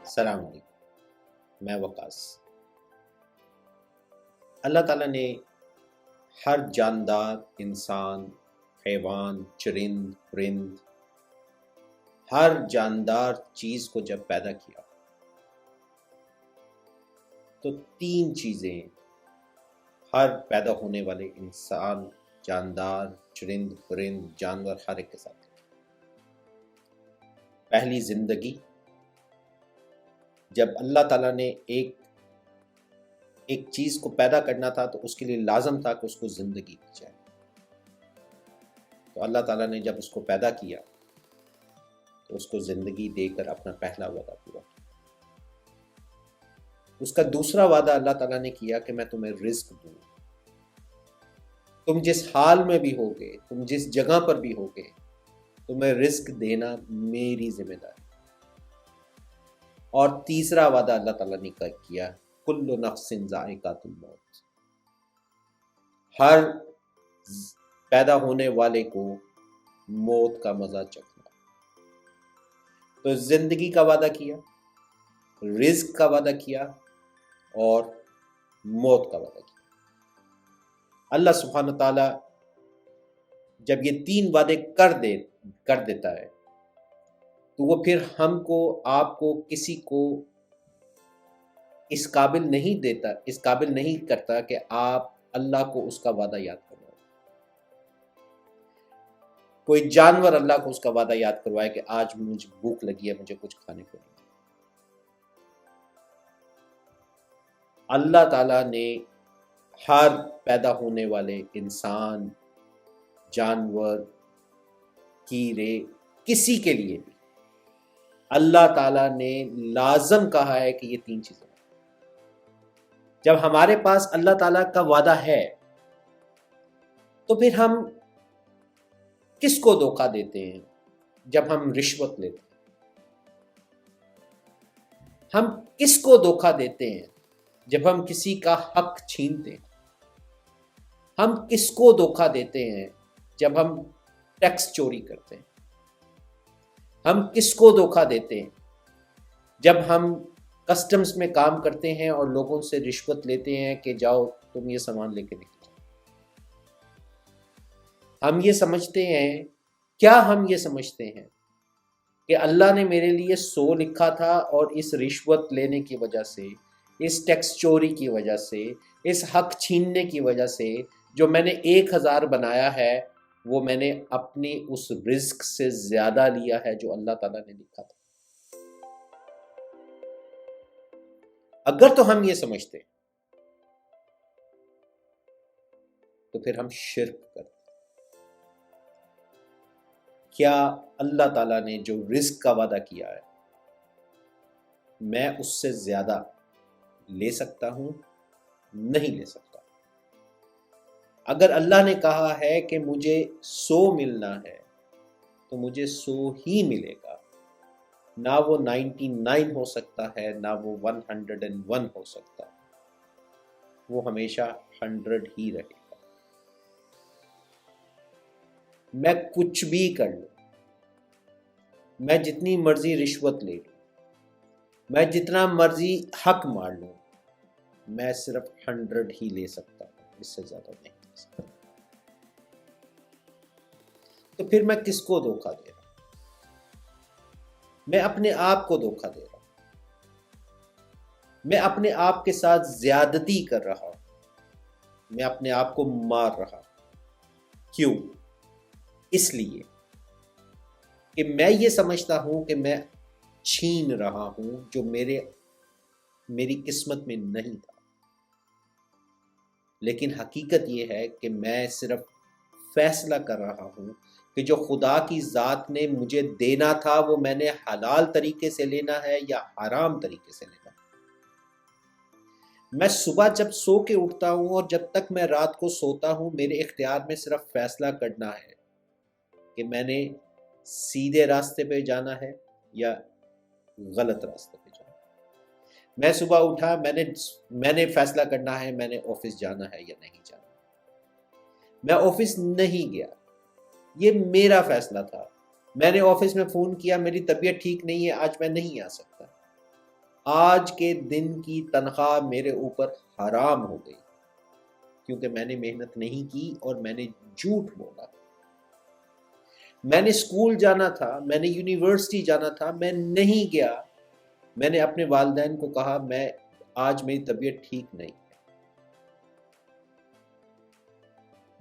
السلام علیکم، میں وقاص۔ اللہ تعالیٰ نے ہر جاندار، انسان، حیوان، چرند، پرند، ہر جاندار چیز کو جب پیدا کیا تو تین چیزیں ہر پیدا ہونے والے انسان، جاندار، چرند، پرند، جانور ہر ایک کے ساتھ۔ پہلی زندگی، جب اللہ تعالیٰ نے ایک چیز کو پیدا کرنا تھا تو اس کے لیے لازم تھا کہ اس کو زندگی دی جائے۔ تو اللہ تعالیٰ نے جب اس کو پیدا کیا تو اس کو زندگی دے کر اپنا پہلا وعدہ پورا کیا۔ اس کا دوسرا وعدہ اللہ تعالیٰ نے کیا کہ میں تمہیں رزق دوں، تم جس حال میں بھی ہوگے، تم جس جگہ پر بھی ہوگے، تمہیں رزق دینا میری ذمہ داری۔ اور تیسرا وعدہ اللہ تعالیٰ نے کیا، کل نفس ذائقۃ الموت، ہر پیدا ہونے والے کو موت کا مزہ چکھنا۔ تو زندگی کا وعدہ کیا، رزق کا وعدہ کیا اور موت کا وعدہ کیا۔ اللہ سبحانہ تعالیٰ جب یہ تین وعدے کر دیتا ہے تو وہ پھر ہم کو، آپ کو، کسی کو اس قابل نہیں کرتا کہ آپ اللہ کو اس کا وعدہ یاد کروائے۔ کوئی جانور اللہ کو اس کا وعدہ یاد کروائے کہ آج مجھے بھوک لگی ہے، مجھے کچھ کھانے کو نہیں۔ اللہ تعالیٰ نے ہر پیدا ہونے والے انسان، جانور، کیڑے، کسی کے لیے بھی اللہ تعالیٰ نے لازم کہا ہے کہ یہ تین چیزیں۔ جب ہمارے پاس اللہ تعالیٰ کا وعدہ ہے تو پھر ہم کس کو دھوکہ دیتے ہیں؟ جب ہم رشوت لیتے ہیں۔ ہم کس کو دھوکہ دیتے ہیں جب ہم کسی کا حق چھینتے ہیں؟ ہم کس کو دھوکہ دیتے ہیں جب ہم ٹیکس چوری کرتے ہیں؟ ہم کس کو دھوکہ دیتے ہیں جب ہم کسٹمز میں کام کرتے ہیں اور لوگوں سے رشوت لیتے ہیں کہ جاؤ تم یہ سامان لے کے نکل جاؤ؟ ہم یہ سمجھتے ہیں، کیا ہم یہ سمجھتے ہیں کہ اللہ نے میرے لیے 100 لکھا تھا اور اس رشوت لینے کی وجہ سے، اس ٹیکس چوری کی وجہ سے، اس حق چھیننے کی وجہ سے جو میں نے 1000 بنایا ہے وہ میں نے اپنی اس رزق سے زیادہ لیا ہے جو اللہ تعالیٰ نے لکھا تھا؟ اگر تو ہم یہ سمجھتے تو پھر ہم شرک کرتے۔ کیا اللہ تعالیٰ نے جو رزق کا وعدہ کیا ہے میں اس سے زیادہ لے سکتا ہوں؟ نہیں لے سکتا۔ اگر اللہ نے کہا ہے کہ مجھے 100 ملنا ہے تو مجھے 100 ہی ملے گا، نہ وہ 99 ہو سکتا ہے، نہ وہ 101 ہو سکتا، وہ ہمیشہ 100 ہی رہے گا۔ میں کچھ بھی کر لوں، میں جتنی مرضی رشوت لے لوں، میں جتنا مرضی حق مار لوں، میں صرف 100 ہی لے سکتا ہوں، اس سے زیادہ نہیں لے سکتا۔ تو پھر میں کس کو دھوکہ دے رہا ہوں؟ میں اپنے آپ کو دھوکہ دے رہا ہوں، میں اپنے آپ کے ساتھ زیادتی کر رہا ہوں، میں اپنے آپ کو مار رہا ہوں۔ کیوں؟ اس لیے کہ میں یہ سمجھتا ہوں کہ میں چھین رہا ہوں جو میری قسمت میں نہیں تھا۔ لیکن حقیقت یہ ہے کہ میں صرف فیصلہ کر رہا ہوں کہ جو خدا کی ذات نے مجھے دینا تھا وہ میں نے حلال طریقے سے لینا ہے یا حرام طریقے سے لینا ہے۔ میں صبح جب سو کے اٹھتا ہوں اور جب تک میں رات کو سوتا ہوں میرے اختیار میں صرف فیصلہ کرنا ہے کہ میں نے سیدھے راستے پہ جانا ہے یا غلط راستے پہ جانا ہے۔ میں صبح اٹھا، میں نے فیصلہ کرنا ہے میں نے آفس جانا ہے یا نہیں جانا۔ میں آفس نہیں گیا، یہ میرا فیصلہ تھا۔ میں نے آفس میں فون کیا، میری طبیعت ٹھیک نہیں ہے، آج میں نہیں آ سکتا۔ آج کے دن کی تنخواہ میرے اوپر حرام ہو گئی کیونکہ میں نے محنت نہیں کی اور میں نے جھوٹ بولا۔ میں نے اسکول جانا تھا، میں نے یونیورسٹی جانا تھا، میں نہیں گیا۔ میں نے اپنے والدین کو کہا آج میری طبیعت ٹھیک نہیں ہے۔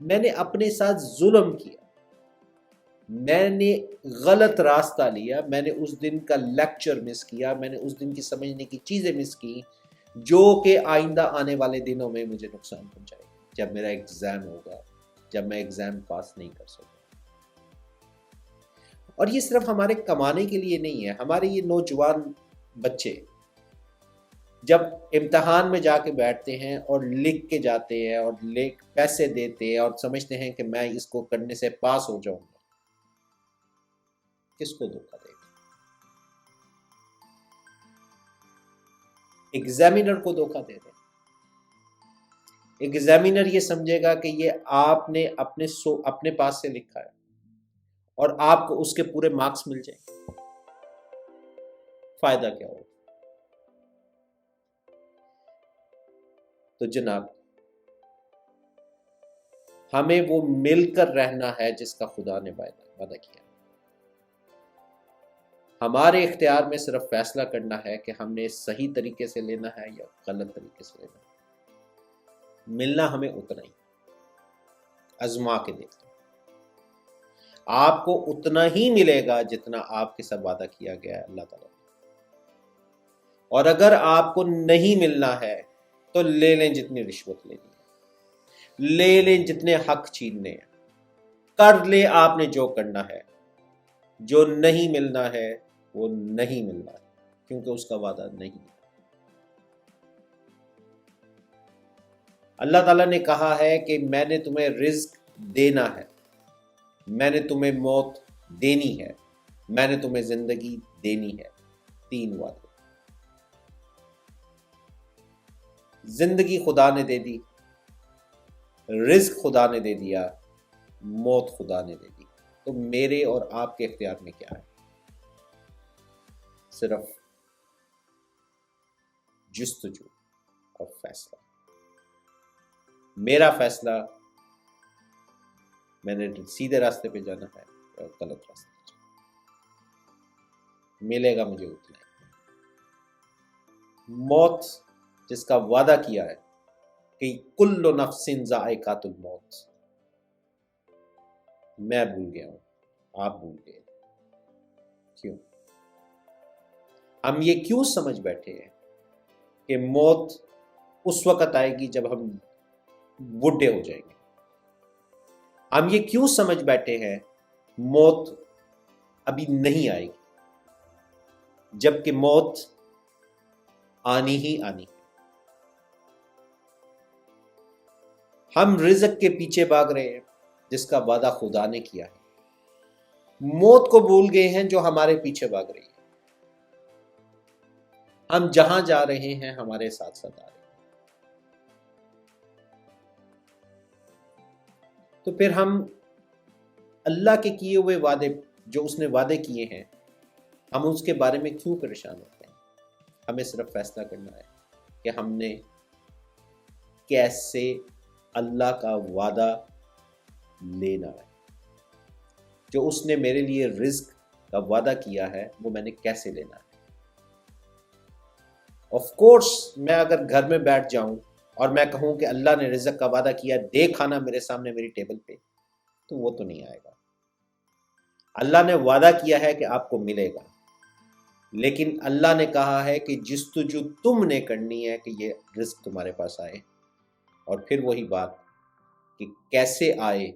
میں نے اپنے ساتھ ظلم کیا، میں نے غلط راستہ لیا، میں نے اس دن کا لیکچر مس کیا، میں نے اس دن کی سمجھنے کی چیزیں مس کی جو کہ آئندہ آنے والے دنوں میں مجھے نقصان پہنچائے گی، جب میرا ایگزام ہوگا، جب میں ایگزام پاس نہیں کر سکوں۔ اور یہ صرف ہمارے کمانے کے لیے نہیں ہے، ہمارے یہ نوجوان بچے جب امتحان میں جا کے بیٹھتے ہیں اور لکھ کے جاتے ہیں اور پیسے دیتے ہیں اور سمجھتے ہیں کہ میں اس کو کرنے سے پاس ہو جاؤں گا، کس کو دھوکہ دے گا؟ ایگزامینر کو دھوکہ دے دیں۔ ایگزامینر یہ سمجھے گا کہ یہ آپ نے اپنے پاس سے لکھا ہے اور آپ کو اس کے پورے مارکس مل جائیں گے، فائدہ کیا ہوگا؟ تو جناب، ہمیں وہ مل کر رہنا ہے جس کا خدا نے وعدہ کیا۔ ہمارے اختیار میں صرف فیصلہ کرنا ہے کہ ہم نے صحیح طریقے سے لینا ہے یا غلط طریقے سے لینا ہے۔ ملنا ہمیں اتنا ہی، آزما کے دیکھنا، آپ کو اتنا ہی ملے گا جتنا آپ کے ساتھ وعدہ کیا گیا ہے اللہ تعالیٰ۔ اور اگر آپ کو نہیں ملنا ہے تو لے لیں جتنی رشوت لینی ہے، لے لیں جتنے حق چھیننے ہیں، کر لیں آپ نے جو کرنا ہے۔ جو نہیں ملنا ہے وہ نہیں ملنا ہے، کیونکہ اس کا وعدہ نہیں ہے۔ اللہ تعالیٰ نے کہا ہے کہ میں نے تمہیں رزق دینا ہے، میں نے تمہیں موت دینی ہے، میں نے تمہیں زندگی دینی ہے۔ 3 وعدے۔ زندگی خدا نے دے دی، رزق خدا نے دے دیا، موت خدا نے دے دی۔ تو میرے اور آپ کے اختیار میں کیا ہے؟ صرف جستجو اور فیصلہ۔ میرا فیصلہ، میں نے سیدھے راستے پہ جانا ہے اور غلط راستے پہ جانا ہے۔ ملے گا مجھے اتنا ہی۔ موت جس کا وعدہ کیا ہے کہ کل نفس ذائقۃ الموت، میں بھول گیا ہوں، آپ بھول گئے۔ کیوں؟ ہم یہ کیوں سمجھ بیٹھے ہیں کہ موت اس وقت آئے گی جب ہم بوڑھے ہو جائیں گے؟ ہم یہ کیوں سمجھ بیٹھے ہیں موت ابھی نہیں آئے گی، جبکہ موت آنی ہی آنی ہے؟ ہم رزق کے پیچھے بھاگ رہے ہیں جس کا وعدہ خدا نے کیا ہے، موت کو بھول گئے ہیں جو ہمارے پیچھے بھاگ رہی ہے۔ ہم جہاں جا رہے ہیں ہمارے ساتھ ساتھ آ رہے ہیں۔ تو پھر ہم اللہ کے کیے ہوئے وعدے، جو اس نے وعدے کیے ہیں، ہم اس کے بارے میں کیوں پریشان ہوتے ہیں؟ ہمیں صرف فیصلہ کرنا ہے کہ ہم نے کیسے اللہ کا وعدہ لینا ہے۔ جو اس نے میرے لیے رزق کا وعدہ کیا ہے وہ میں نے کیسے لینا ہے۔ آف کورس میں اگر گھر میں بیٹھ جاؤں اور میں کہوں کہ اللہ نے رزق کا وعدہ کیا، دے کھانا میرے سامنے میری ٹیبل پہ، تو وہ تو نہیں آئے گا۔ اللہ نے وعدہ کیا ہے کہ آپ کو ملے گا، لیکن اللہ نے کہا ہے کہ جستجو تم نے کرنی ہے کہ یہ رزق تمہارے پاس آئے، اور پھر وہی بات کہ کیسے آئے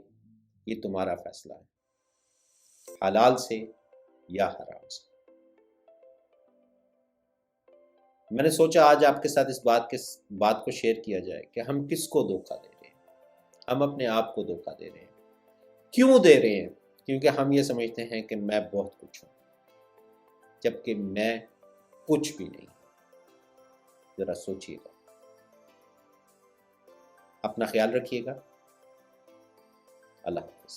یہ تمہارا فیصلہ ہے، حلال سے یا حرام سے۔ میں نے سوچا آج آپ کے ساتھ اس بات کو شیئر کیا جائے کہ ہم کس کو دھوکہ دے رہے ہیں۔ ہم اپنے آپ کو دھوکہ دے رہے ہیں۔ کیوں دے رہے ہیں؟ کیونکہ ہم یہ سمجھتے ہیں کہ میں بہت کچھ ہوں، جبکہ میں کچھ بھی نہیں۔ ذرا سوچئے گا۔ اپنا خیال رکھیے گا۔ اللہ حافظ۔